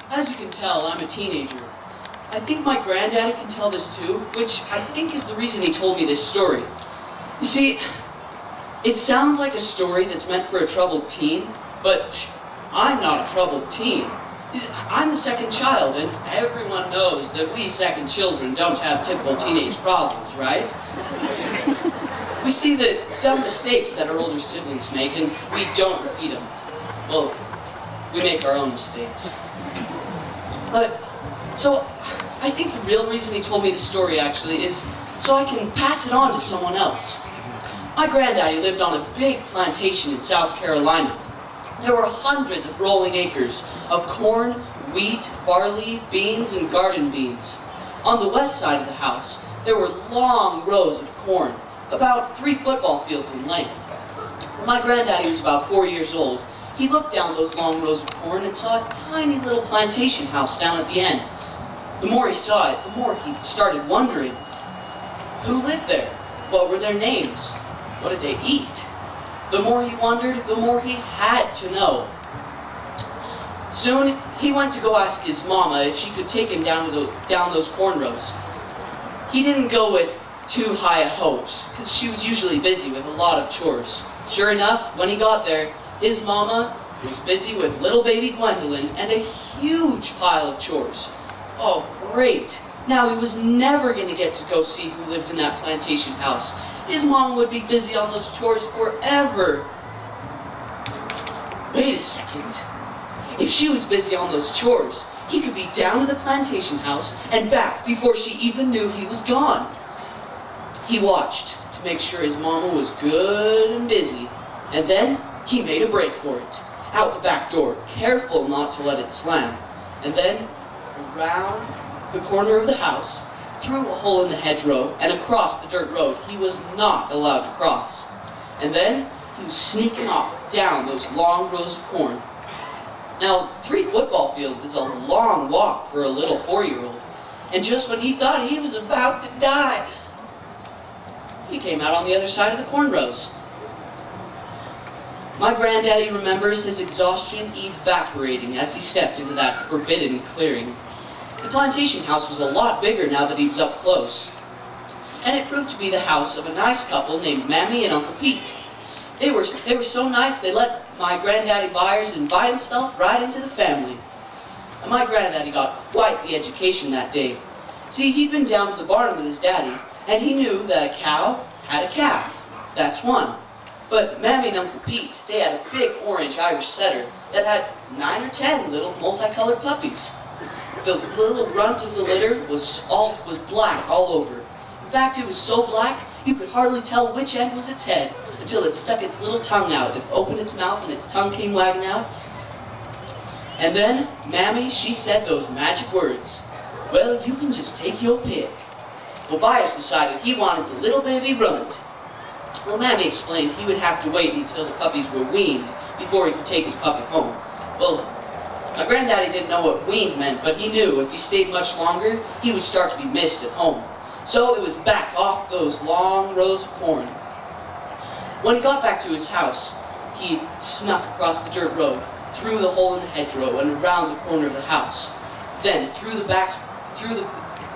As you can tell, I'm a teenager. I think my granddaddy can tell this too, which I think is the reason he told me this story. You see, it sounds like a story that's meant for a troubled teen, but I'm not a troubled teen. I'm the second child, and everyone knows that we second children don't have typical teenage problems, right? We see the dumb mistakes that our older siblings make, and we don't repeat them. Well, we make our own mistakes. But, so, I think the real reason he told me the story, actually, is so I can pass it on to someone else. My granddaddy lived on a big plantation in South Carolina. There were hundreds of rolling acres of corn, wheat, barley, beans, and garden beans. On the west side of the house, there were long rows of corn, about 3 football fields in length. When my granddaddy was about 4 years old, he looked down those long rows of corn and saw a tiny little plantation house down at the end. The more he saw it, the more he started wondering, who lived there? What were their names? What did they eat? The more he wondered, the more he had to know. Soon, he went to go ask his mama if she could take him down those corn rows. He didn't go with too high of hopes, because she was usually busy with a lot of chores. Sure enough, when he got there, his mama was busy with little baby Gwendolyn and a huge pile of chores. Oh, great! Now he was never going to get to go see who lived in that plantation house. His mom would be busy on those chores forever. Wait a second. If she was busy on those chores, he could be down to the plantation house and back before she even knew he was gone. He watched to make sure his mama was good and busy, and then he made a break for it. Out the back door, careful not to let it slam. And then around the corner of the house, through a hole in the hedgerow, and across the dirt road he was not allowed to cross. And then he was sneaking off down those long rows of corn. Now, 3 football fields is a long walk for a little 4-year-old. And just when he thought he was about to die, he came out on the other side of the corn rows. My granddaddy remembers his exhaustion evaporating as he stepped into that forbidden clearing. The plantation house was a lot bigger now that he was up close. And it proved to be the house of a nice couple named Mammy and Uncle Pete. They were so nice they let my granddaddy Byers invite himself right into the family. And my granddaddy got quite the education that day. See, he'd been down to the barn with his daddy, and he knew that a cow had a calf. That's one. But Mammy and Uncle Pete, they had a big orange Irish setter that had 9 or 10 little multicolored puppies. The little runt of the litter was black all over. In fact, it was so black, you could hardly tell which end was its head until it stuck its little tongue out. It opened its mouth and its tongue came wagging out. And then, Mammy, she said those magic words, "Well, you can just take your pick." Well, Byers decided he wanted the little baby runt. Well, Mammy explained he would have to wait until the puppies were weaned before he could take his puppy home. Well, my granddaddy didn't know what weaned meant, but he knew if he stayed much longer, he would start to be missed at home. So it was back off those long rows of corn. When he got back to his house, he snuck across the dirt road, through the hole in the hedgerow, and around the corner of the house. Then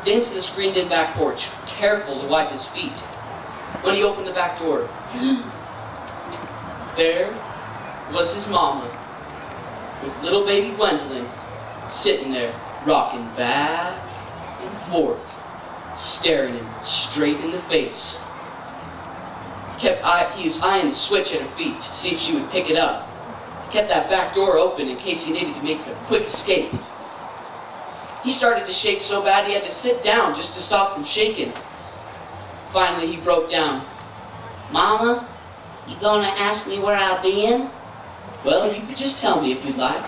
into the screened-in back porch, careful to wipe his feet. When he opened the back door, there was his mama, with little baby Gwendolyn, sitting there, rocking back and forth, staring him straight in the face. He was eyeing the switch at her feet to see if she would pick it up. He kept that back door open in case he needed to make a quick escape. He started to shake so bad he had to sit down just to stop from shaking. Finally, he broke down. "Mama, you gonna ask me where I've been?" "Well, you could just tell me if you'd like."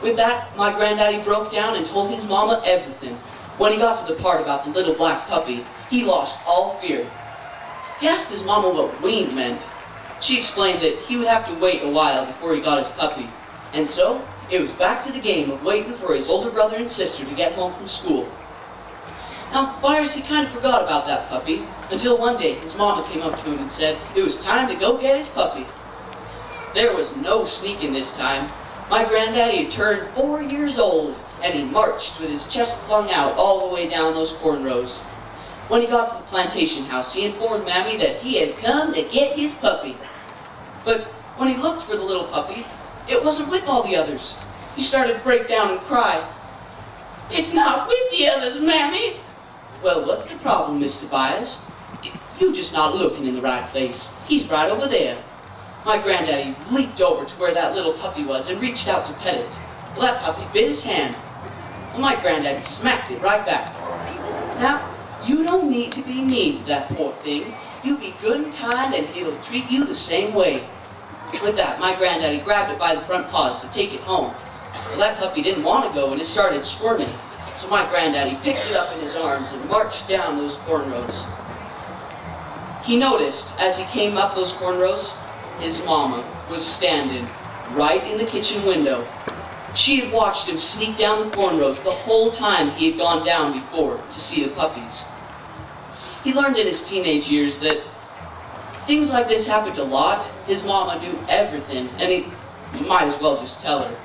With that, my granddaddy broke down and told his mama everything. When he got to the part about the little black puppy, he lost all fear. He asked his mama what weaned meant. She explained that he would have to wait a while before he got his puppy. And so, it was back to the game of waiting for his older brother and sister to get home from school. Now, Byers, he kind of forgot about that puppy, until one day his mama came up to him and said it was time to go get his puppy. There was no sneaking this time. My granddaddy had turned 4 years old, and he marched with his chest flung out all the way down those corn rows. When he got to the plantation house, he informed Mammy that he had come to get his puppy. But when he looked for the little puppy, it wasn't with all the others. He started to break down and cry. "It's not with the others, Mammy." "Well, what's the problem, Mr. Byers? You're just not looking in the right place. He's right over there." My granddaddy leaped over to where that little puppy was and reached out to pet it. Well, that puppy bit his hand. Well, my granddaddy smacked it right back. "Now, you don't need to be mean to that poor thing. You be good and kind and it'll treat you the same way." With that, my granddaddy grabbed it by the front paws to take it home. Well, that puppy didn't want to go and it started squirming. So my granddaddy picked it up in his arms and marched down those corn rows. He noticed, as he came up those corn rows, his mama was standing right in the kitchen window. She had watched him sneak down the corn rows the whole time he had gone down before to see the puppies. He learned in his teenage years that things like this happened a lot. His mama knew everything, and he might as well just tell her.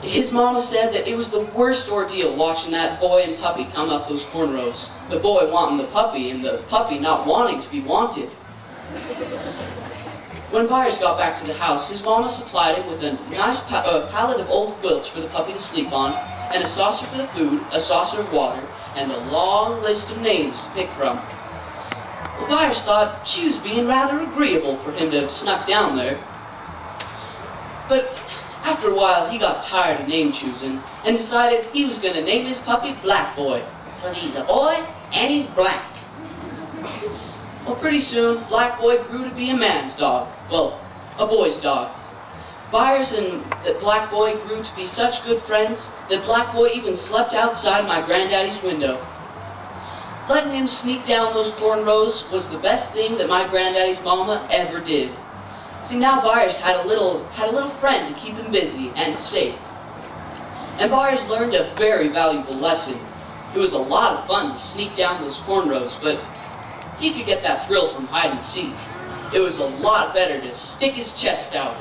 His mama said that it was the worst ordeal watching that boy and puppy come up those corn rows. The boy wanting the puppy, and the puppy not wanting to be wanted. When Byers got back to the house, his mama supplied him with a nice pallet of old quilts for the puppy to sleep on, and a saucer for the food, a saucer of water, and a long list of names to pick from. Well, Byers thought she was being rather agreeable for him to have snuck down there. But after a while, he got tired of name choosing and decided he was going to name his puppy Black Boy, because he's a boy and he's black. Well, pretty soon, Black Boy grew to be a man's dog. Well, a boy's dog. Byers and the Black Boy grew to be such good friends that Black Boy even slept outside my granddaddy's window. Letting him sneak down those corn rows was the best thing that my granddaddy's mama ever did. See, now Byers had a little friend to keep him busy and safe. And Byers learned a very valuable lesson. It was a lot of fun to sneak down those corn rows, but he could get that thrill from hide and seek. It was a lot better to stick his chest out.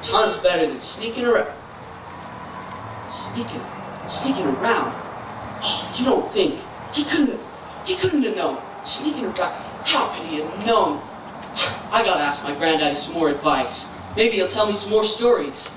Tons better than sneaking around. Sneaking around? Oh, you don't think. He couldn't have known. Sneaking around. How could he have known? I gotta ask my granddaddy some more advice. Maybe he'll tell me some more stories.